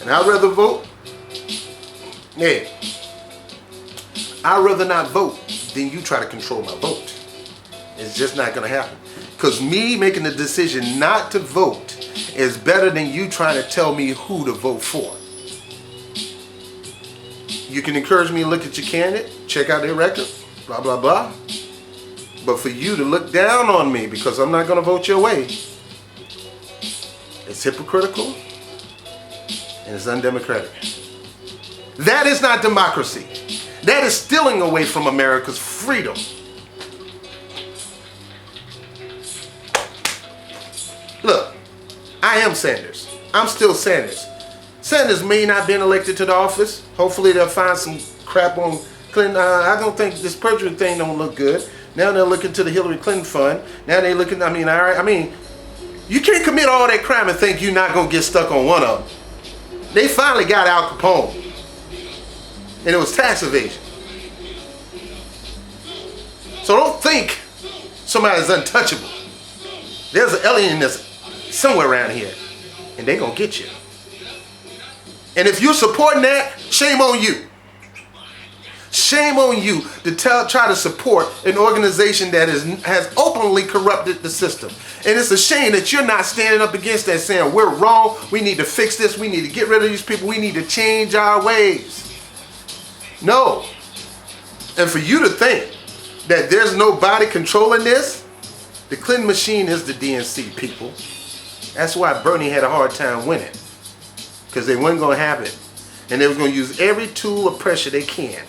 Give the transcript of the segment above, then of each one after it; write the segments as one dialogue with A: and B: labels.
A: And I'd rather vote. Yeah. I'd rather not vote than you try to control my vote. It's just not going to happen. Because me making the decision not to vote is better than you trying to tell me who to vote for. You can encourage me to look at your candidate, check out their record, blah, blah, blah. But for you to look down on me because I'm not going to vote your way, it's hypocritical and it's undemocratic. That is not democracy. That is stealing away from America's freedom. Look, I am Sanders. I'm still Sanders. Sanders may not have been elected to the office. Hopefully they'll find some crap on Clinton. I don't think this perjury thing don't look good. Now they're looking to the Hillary Clinton fund. Now they're looking, you can't commit all that crime and think you're not going to get stuck on one of them. They finally got Al Capone. And it was tax evasion. So don't think somebody's untouchable. There's an alien that's somewhere around here. And they're going to get you. And if you're supporting that, shame on you. Shame on you to try to support an organization that has openly corrupted the system. And it's a shame that you're not standing up against that, saying we're wrong, we need to fix this, we need to get rid of these people, we need to change our ways. No. And for you to think that there's nobody controlling this, the Clinton machine is the DNC, people. That's why Bernie had a hard time winning. Because they weren't going to have it. And they was going to use every tool of pressure they can.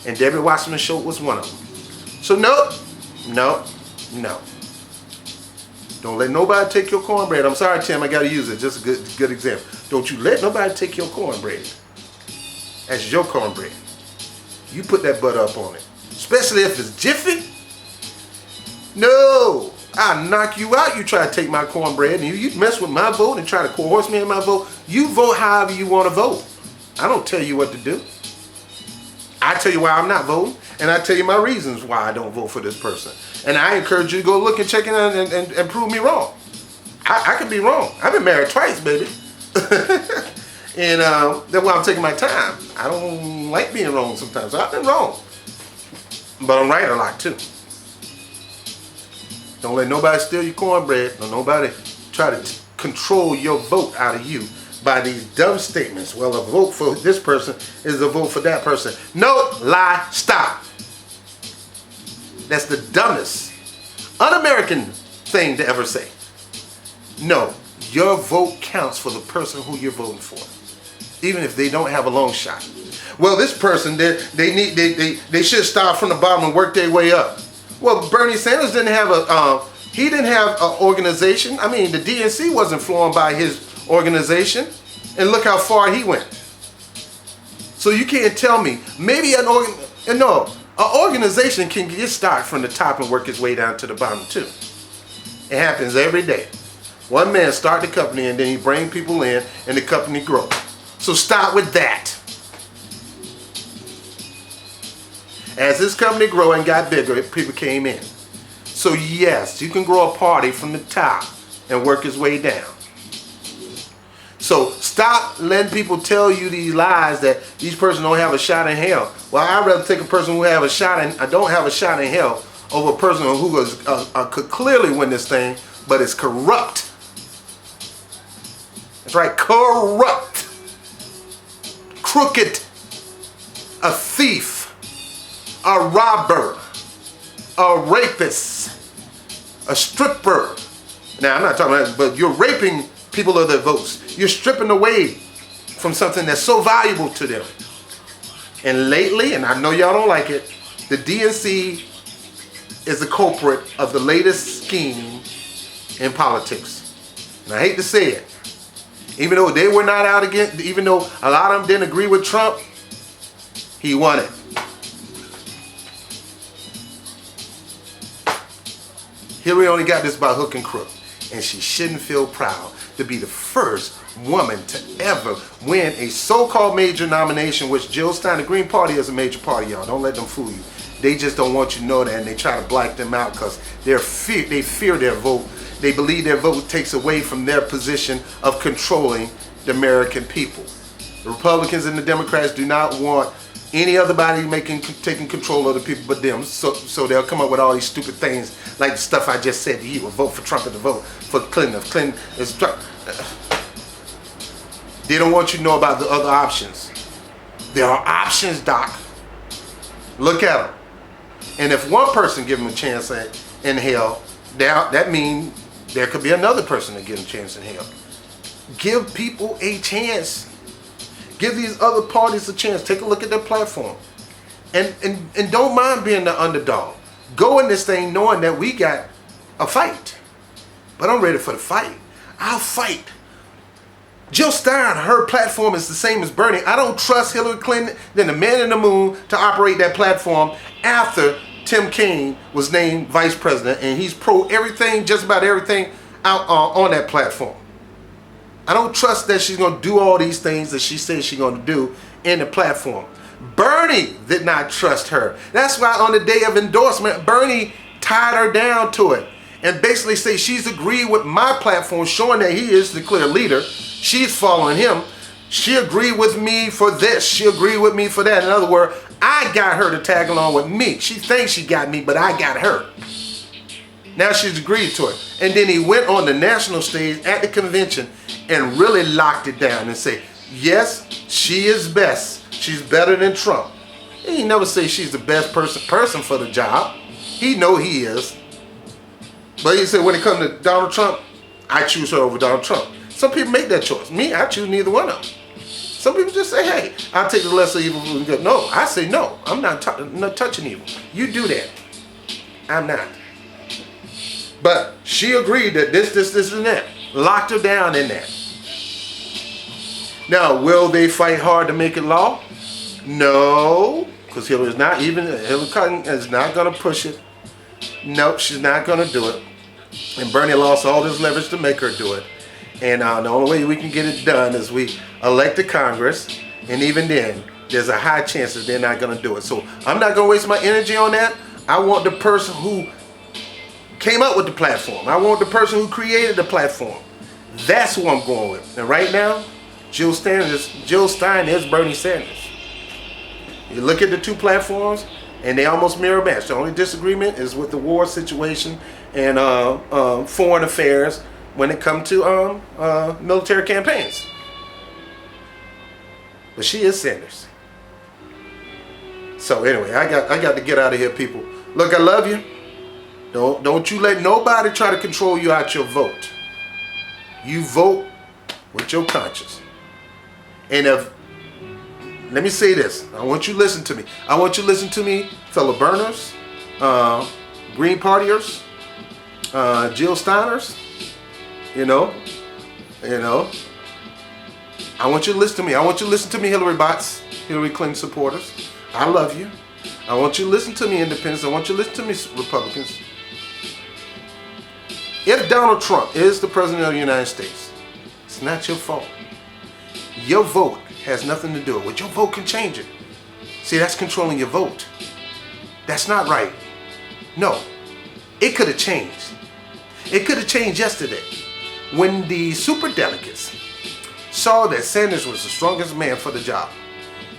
A: And Debbie Wasserman Schultz was one of them. So no. Don't let nobody take your cornbread. I'm sorry, Tim, I got to use it. Just a good example. Don't you let nobody take your cornbread. That's your cornbread. You put that butter up on it. Especially if it's Jiffy. No. I'll knock you out. You try to take my cornbread and you mess with my vote and try to coerce me in my vote. You vote however you want to vote. I don't tell you what to do. I tell you why I'm not voting, and I tell you my reasons why I don't vote for this person. And I encourage you to go look and check it out and prove me wrong. I could be wrong. I've been married twice, baby. And that's why I'm taking my time. I don't like being wrong sometimes. I've been wrong. But I'm right a lot too. Don't let nobody steal your cornbread. Don't nobody try to control your vote out of you by these dumb statements. Well, a vote for this person is a vote for that person. No, lie, stop. That's the dumbest, un-American thing to ever say. No, your vote counts for the person who you're voting for, even if they don't have a long shot. Well, this person, they should start from the bottom and work their way up. Well, Bernie Sanders didn't have an organization. I mean, the DNC wasn't flowing by his organization, and look how far he went. So you can't tell me maybe an organization can get started from the top and work its way down to the bottom too. It happens every day. One man start the company and then he bring people in and the company grows. So start with that. As this company grew and got bigger, people came in. So yes, you can grow a party from the top and work its way down. So stop letting people tell you these lies that these persons don't have a shot in hell. Well, I'd rather take a person who don't have a shot in hell over a person who could clearly win this thing, but is corrupt. That's right, corrupt, crooked, a thief, a robber, a rapist, a stripper. Now, I'm not talking about, but you're raping people of their votes. You're stripping away from something that's so valuable to them. And lately, and I know y'all don't like it, the DNC is the culprit of the latest scheme in politics. And I hate to say it. Even though they were not out against, even though a lot of them didn't agree with Trump, he won it. Hillary only got this by hook and crook, and she shouldn't feel proud to be the first woman to ever win a so-called major nomination, which Jill Stein, the Green Party, is a major party, y'all. Don't let them fool you. They just don't want you to know that, and they try to black them out because they fear their vote. They believe their vote takes away from their position of controlling the American people. The Republicans and the Democrats do not want any other body taking control of the people but them. So they'll come up with all these stupid things like the stuff I just said to you. A vote for Trump and a vote for Clinton. If Clinton is Trump. They don't want you to know about the other options. There are options, Doc. Look at them. And if one person give them a chance in hell, that means there could be another person that give them a chance in hell. Give people a chance. Give these other parties a chance. Take a look at their platform. And don't mind being the underdog. Go in this thing knowing that we got a fight. But I'm ready for the fight. I'll fight. Jill Stein, her platform is the same as Bernie. I don't trust Hillary Clinton than the man in the moon to operate that platform after Tim Kaine was named vice president, and he's pro everything, just about everything out on that platform. I don't trust that she's going to do all these things that she says she's going to do in the platform. Bernie did not trust her. That's why on the day of endorsement, Bernie tied her down to it and basically say she's agreed with my platform, showing that he is the clear leader. She's following him. She agreed with me for this. She agreed with me for that. In other words, I got her to tag along with me. She thinks she got me, but I got her. Now she's agreed to it. And then he went on the national stage at the convention and really locked it down and say, yes, she is best. She's better than Trump. He never say she's the best person for the job. He know he is. But he said when it comes to Donald Trump, I choose her over Donald Trump. Some people make that choice. Me, I choose neither one of them. Some people just say, hey, I'll take the lesser evil. No, I say no. I'm not touching evil. You do that. I'm not. But she agreed that this, and that. Locked her down in that. Now, will they fight hard to make it law? No, because Hillary Clinton is not going to push it. Nope, she's not going to do it. And Bernie lost all his leverage to make her do it. And the only way we can get it done is we elect a Congress. And even then, there's a high chance that they're not going to do it. So I'm not going to waste my energy on that. I want the person who came up with the platform. I want the person who created the platform. That's who I'm going with. And right now, Jill Stein is Bernie Sanders. You look at the two platforms, and they almost mirror match. The only disagreement is with the war situation and foreign affairs when it comes to military campaigns. But she is Sanders. So anyway, I got to get out of here, people. Look, I love you. Don't you let nobody try to control you out your vote. You vote with your conscience. And let me say this. I want you to listen to me. I want you to listen to me, fellow burners, Green Partiers, Jill Steiners. You know. I want you to listen to me. I want you to listen to me, Hillary bots, Hillary Clinton supporters. I love you. I want you to listen to me, independents. I want you to listen to me, Republicans. If Donald Trump is the president of the United States, it's not your fault. Your vote has nothing to do with it. Your vote can change it. See, that's controlling your vote. That's not right. No, it could have changed. It could have changed yesterday when the superdelegates saw that Sanders was the strongest man for the job,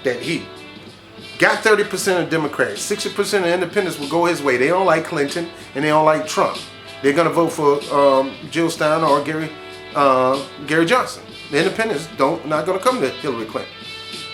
A: that he got 30% of Democrats, 60% of independents will go his way. They don't like Clinton and they don't like Trump. They're going to vote for Jill Stein or Gary Johnson. The independents not going to come to Hillary Clinton.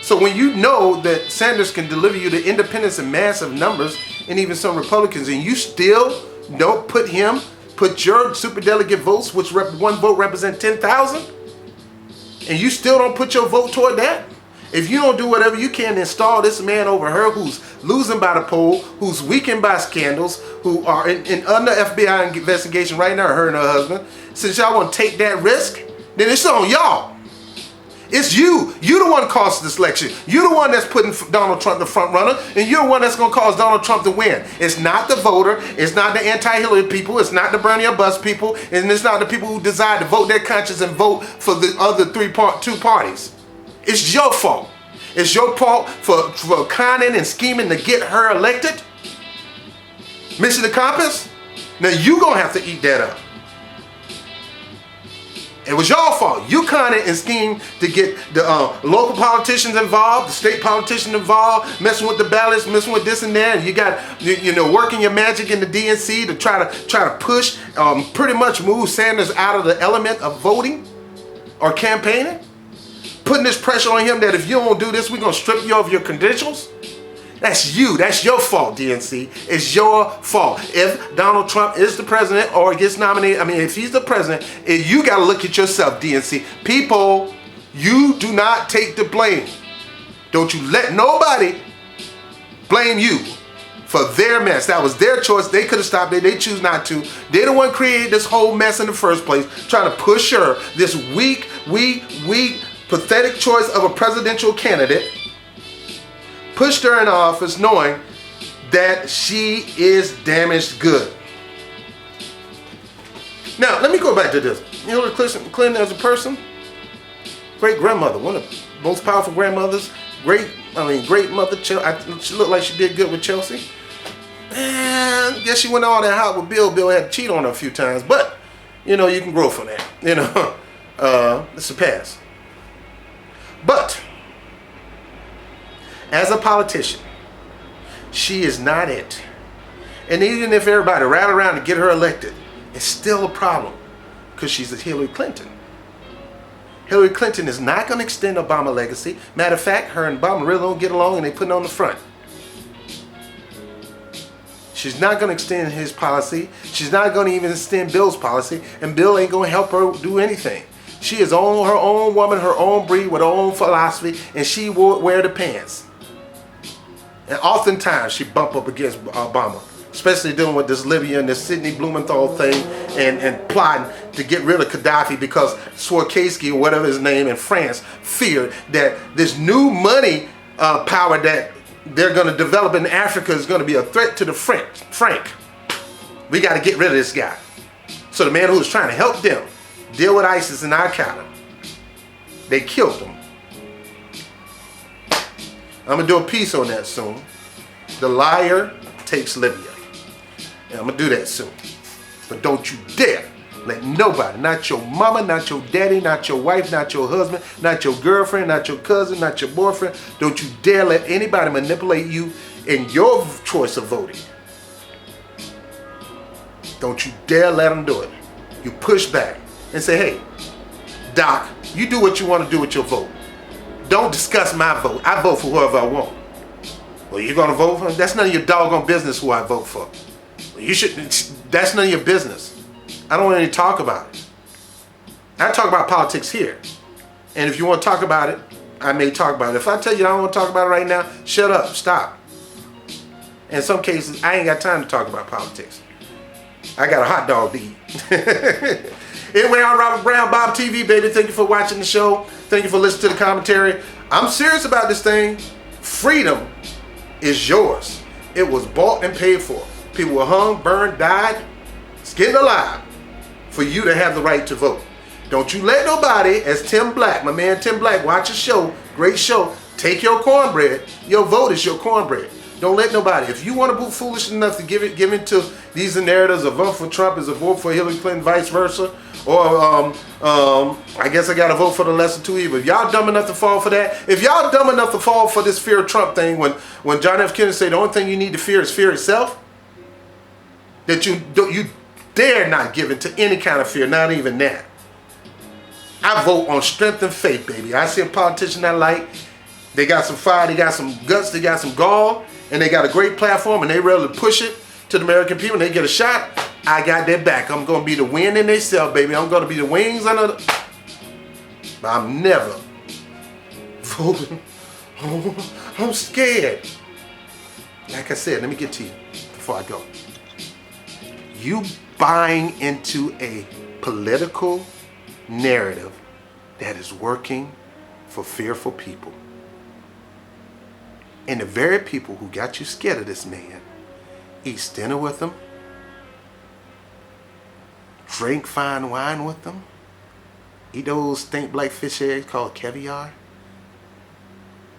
A: So when you know that Sanders can deliver you the independents in massive numbers and even some Republicans, and you still don't put your superdelegate votes, which one vote represent 10,000, and you still don't put your vote toward that, if you don't do whatever you can to install this man over her who's losing by the poll, who's weakened by scandals, who are under FBI investigation right now, her and her husband, since y'all want to take that risk, then it's on y'all. It's you. You the one caused this election. You the one that's putting Donald Trump the front runner, and you're the one that's going to cause Donald Trump to win. It's not the voter. It's not the anti-Hillary people. It's not the Bernie or Bust people. And it's not the people who decide to vote their conscience and vote for the other two parties. It's your fault. It's your fault for conning and scheming to get her elected. Mission accomplished. Now you going to have to eat that up. It was your fault. You kind of schemed to get the local politicians involved, the state politicians involved, messing with the ballots, messing with this and that. And you got, working your magic in the DNC to try to push, pretty much move Sanders out of the element of voting or campaigning. Putting this pressure on him that if you don't do this, we're going to strip you of your credentials. That's you. That's your fault, DNC. It's your fault. If Donald Trump is the president or gets nominated, if he's the president, you got to look at yourself, DNC. People, you do not take the blame. Don't you let nobody blame you for their mess. That was their choice. They could have stopped it. They choose not to. They're the one who created this whole mess in the first place, trying to push her, this weak, pathetic choice of a presidential candidate, pushed her in office knowing that she is damaged good. Now, let me go back to this. Hillary Clinton as a person, great grandmother, one of the most powerful grandmothers, great mother. She looked like she did good with Chelsea. And I guess she went all that hot with Bill. Bill had to cheat on her a few times, but you can grow from that. It's a pass. But as a politician, she is not it. And even if everybody rallied around to get her elected, it's still a problem because she's a Hillary Clinton. Hillary Clinton is not going to extend Obama's legacy. Matter of fact, her and Obama really don't get along and they put it on the front. She's not going to extend his policy. She's not going to even extend Bill's policy. And Bill ain't going to help her do anything. She is her own woman, her own breed, with her own philosophy, and she will wear the pants. And oftentimes she bump up against Obama, especially dealing with this Libya and this Sidney Blumenthal thing and plotting to get rid of Gaddafi because Swarkowski or whatever his name in France feared that this new money power that they're going to develop in Africa is going to be a threat to the Frank. We got to get rid of this guy. So the man who was trying to help them deal with ISIS and Al-Qaeda, they killed him. I'm going to do a piece on that soon. The liar takes Libya. And I'm going to do that soon. But don't you dare let nobody, not your mama, not your daddy, not your wife, not your husband, not your girlfriend, not your cousin, not your boyfriend, don't you dare let anybody manipulate you in your choice of voting. Don't you dare let them do it. You push back and say, hey, Doc, you do what you want to do with your vote. Don't discuss my vote. I vote for whoever I want. Well, you're going to vote for him? That's none of your doggone business who I vote for. Well, that's none of your business. I don't want to talk about it. I talk about politics here. And if you want to talk about it, I may talk about it. If I tell you I don't want to talk about it right now, shut up, stop. In some cases, I ain't got time to talk about politics. I got a hot dog to eat. Anyway, I'm Robert Brown, Bob TV, baby. Thank you for watching the show. Thank you for listening to the commentary. I'm serious about this thing. Freedom is yours. It was bought and paid for. People were hung, burned, died, skinned alive for you to have the right to vote. Don't you let nobody, as Tim Black, my man Tim Black, watch a show, great show, take your cornbread. Your vote is your cornbread. Don't let nobody. If you want to be foolish enough to give into these narratives, a vote for Trump is a vote for Hillary Clinton, vice versa, or I guess I got to vote for the lesser two evils. If y'all dumb enough to fall for that, if y'all dumb enough to fall for this fear of Trump thing, when John F. Kennedy said the only thing you need to fear is fear itself, that you dare not give into any kind of fear, not even that. I vote on strength and faith, baby. I see a politician I like. They got some fire, they got some guts, they got some gall, and they got a great platform, and they ready to push it to the American people, and they get a shot. I got their back. I'm going to be the wind in their sail, baby. I'm going to be the wings under the... But I'm never voting. Oh, I'm scared. Like I said, let me get to you before I go. You buying into a political narrative that is working for fearful people. And the very people who got you scared of this man eat dinner with him, drink fine wine with them, eat those stink black fish eggs called caviar.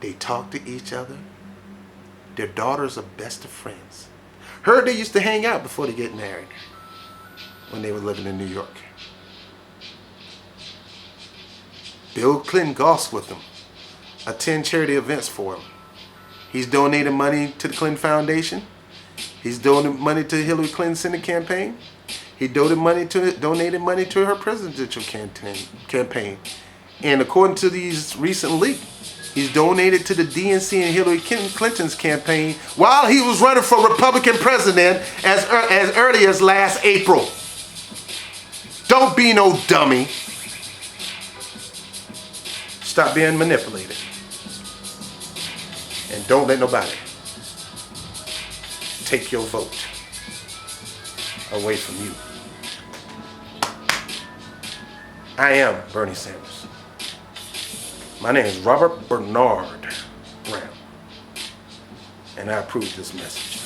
A: They talk to each other. Their daughters are best of friends. Heard they used to hang out before they get married when they were living in New York. Bill Clinton golfs with him. Attend charity events for him. He's donated money to the Clinton Foundation. He's donated money to Hillary Clinton's Senate campaign. He donated money to her presidential campaign. And according to these recent leaks, he's donated to the DNC and Hillary Clinton's campaign while he was running for Republican president as early as last April. Don't be no dummy. Stop being manipulated. And don't let nobody take your vote away from you. I am Bernie Sanders. My name is Robert Bernard Brown, and I approve this message.